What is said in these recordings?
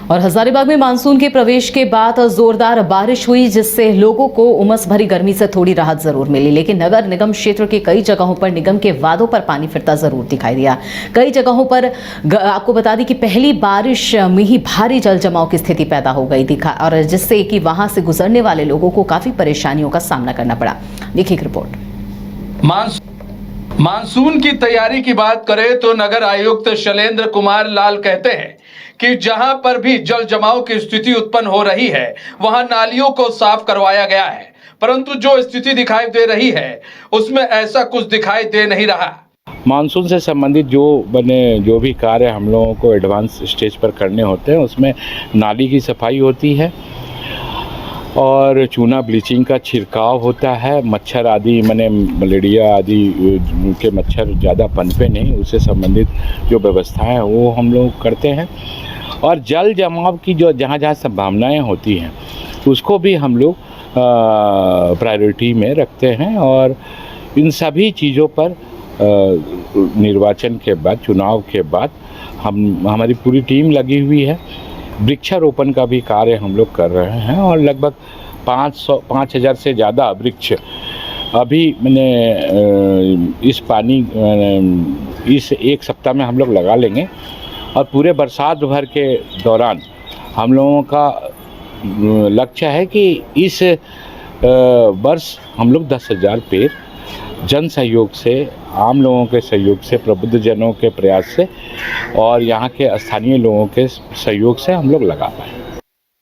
और हजारीबाग में मानसून के प्रवेश के बाद जोरदार बारिश हुई, जिससे लोगों को उमस भरी गर्मी से थोड़ी राहत जरूर मिली, लेकिन नगर निगम क्षेत्र के कई जगहों पर निगम के वादों पर पानी फिरता जरूर दिखाई दिया। कई जगहों पर आपको बता दें कि पहली बारिश में ही भारी जल जमाव की स्थिति पैदा हो गई थी और जिससे कि वहां से गुजरने वाले लोगों को काफी परेशानियों का सामना करना पड़ा। देखिए एक रिपोर्ट। मानसून की तैयारी की बात करें तो नगर आयुक्त शैलेंद्र कुमार लाल कहते हैं कि जहां पर भी जल जमाव की स्थिति उत्पन्न हो रही है वहां नालियों को साफ करवाया गया है, परंतु जो स्थिति दिखाई दे रही है उसमें ऐसा कुछ दिखाई दे नहीं रहा। मानसून से संबंधित जो भी कार्य हम लोगों को एडवांस स्टेज पर करने होते हैं उसमें नाली की सफाई होती है और चूना ब्लीचिंग का छिड़काव होता है। मच्छर आदि मलेरिया आदि के मच्छर ज़्यादा पनपे नहीं, उससे संबंधित जो व्यवस्थाएं वो हम लोग करते हैं। और जल जमाव की जो जहाँ जहाँ संभावनाएं होती हैं उसको भी हम लोग प्रायोरिटी में रखते हैं। और इन सभी चीज़ों पर निर्वाचन के बाद, चुनाव के बाद हमारी पूरी टीम लगी हुई है। वृक्षारोपण का भी कार्य हम लोग कर रहे हैं और लगभग 5,000 से ज़्यादा वृक्ष अभी इस एक सप्ताह में हम लोग लगा लेंगे। और पूरे बरसात भर के दौरान हम लोगों का लक्ष्य है कि इस वर्ष हम लोग 10,000 पेड़ जन सहयोग से, आम लोगों के सहयोग से, प्रबुद्ध जनों के प्रयास से और यहाँ के स्थानीय लोगों के सहयोग से हम लोग लगा पाए।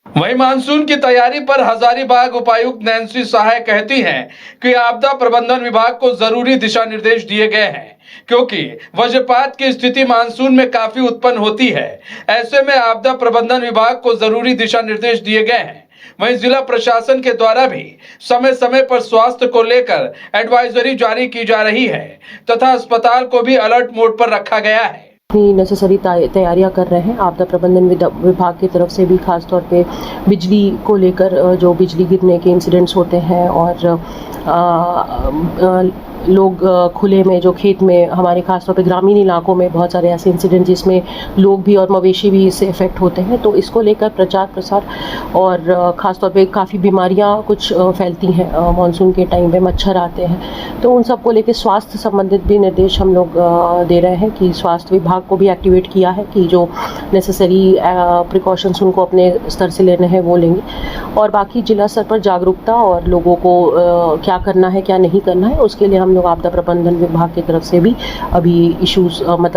वहीं मानसून की तैयारी पर हजारीबाग उपायुक्त नैन्सी सहाय कहती हैं कि आपदा प्रबंधन विभाग को जरूरी दिशा निर्देश दिए गए हैं, क्योंकि वज्रपात की स्थिति मानसून में काफी उत्पन्न होती है। ऐसे में आपदा प्रबंधन विभाग को जरूरी दिशा निर्देश दिए गए हैं। वहीं जिला प्रशासन के द्वारा भी समय समय पर स्वास्थ्य को लेकर एडवाइजरी जारी की जा रही है तथा अस्पताल को भी अलर्ट मोड पर रखा गया है। नेसेसरी तैयारियां कर रहे हैं। आपदा प्रबंधन विभाग की तरफ से भी खास तौर पे बिजली को लेकर जो बिजली गिरने के इंसिडेंट्स होते हैं और लोग खुले में जो खेत में, हमारे खास तौर पे ग्रामीण इलाकों में बहुत सारे ऐसे इंसिडेंट जिसमें लोग भी और मवेशी भी इससे इफेक्ट होते हैं, तो इसको लेकर प्रचार प्रसार और खास तौर पे काफ़ी बीमारियां कुछ फैलती हैं मानसून के टाइम पे, मच्छर आते हैं, तो उन सब को लेकर स्वास्थ्य संबंधित भी निर्देश हम लोग दे रहे हैं कि स्वास्थ्य विभाग को भी एक्टिवेट किया है कि जो नेसेसरी प्रिकॉशंस उनको अपने स्तर से लेने हैं वो लेंगे। और बाकी जिला स्तर पर जागरूकता और लोगों को क्या करना है क्या नहीं करना है उसके लिए हम लोग आपदा प्रबंधन विभाग की तरफ से भी अभी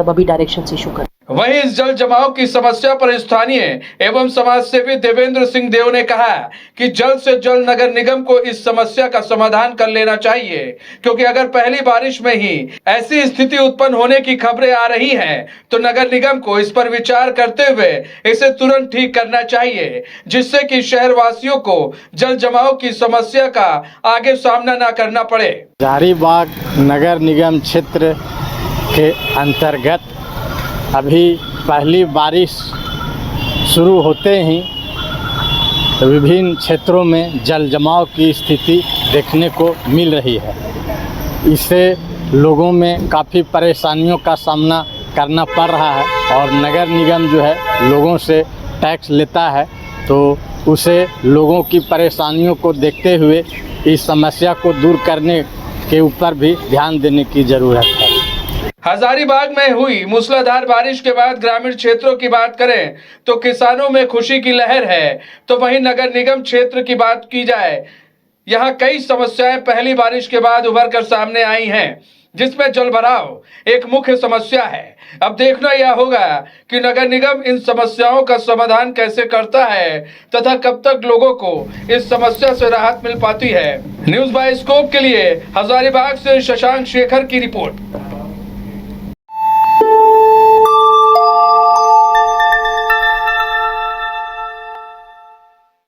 अभी डायरेक्शंस इशू कर। वहीं इस जल जमाव की समस्या पर स्थानीय एवं समाज सेवी देवेंद्र सिंह देव ने कहा कि जल्द से जल्द नगर निगम को इस समस्या का समाधान कर लेना चाहिए, क्योंकि अगर पहली बारिश में ही ऐसी स्थिति उत्पन्न होने की खबरें आ रही हैं तो नगर निगम को इस पर विचार करते हुए इसे तुरंत ठीक करना चाहिए, जिससे कि शहर वासियों को जल जमाव की समस्या का आगे सामना न करना पड़े। हजारीबाग नगर निगम क्षेत्र के अंतर्गत अभी पहली बारिश शुरू होते ही विभिन्न क्षेत्रों में जल जमाव की स्थिति देखने को मिल रही है। इससे लोगों में काफ़ी परेशानियों का सामना करना पड़ रहा है और नगर निगम जो है लोगों से टैक्स लेता है, तो उसे लोगों की परेशानियों को देखते हुए इस समस्या को दूर करने के ऊपर भी ध्यान देने की ज़रूरत है। हजारीबाग में हुई मूसलाधार बारिश के बाद ग्रामीण क्षेत्रों की बात करें तो किसानों में खुशी की लहर है, तो वहीं नगर निगम क्षेत्र की बात की जाए, यहाँ कई समस्याएं पहली बारिश के बाद उभर कर सामने आई हैं, जिसमें जलभराव एक मुख्य समस्या है। अब देखना यह होगा कि नगर निगम इन समस्याओं का समाधान कैसे करता है तथा कब तक लोगों को इस समस्या से राहत मिल पाती है। न्यूज़ बाय स्कोप के लिए हजारीबाग से शशांक शेखर की रिपोर्ट।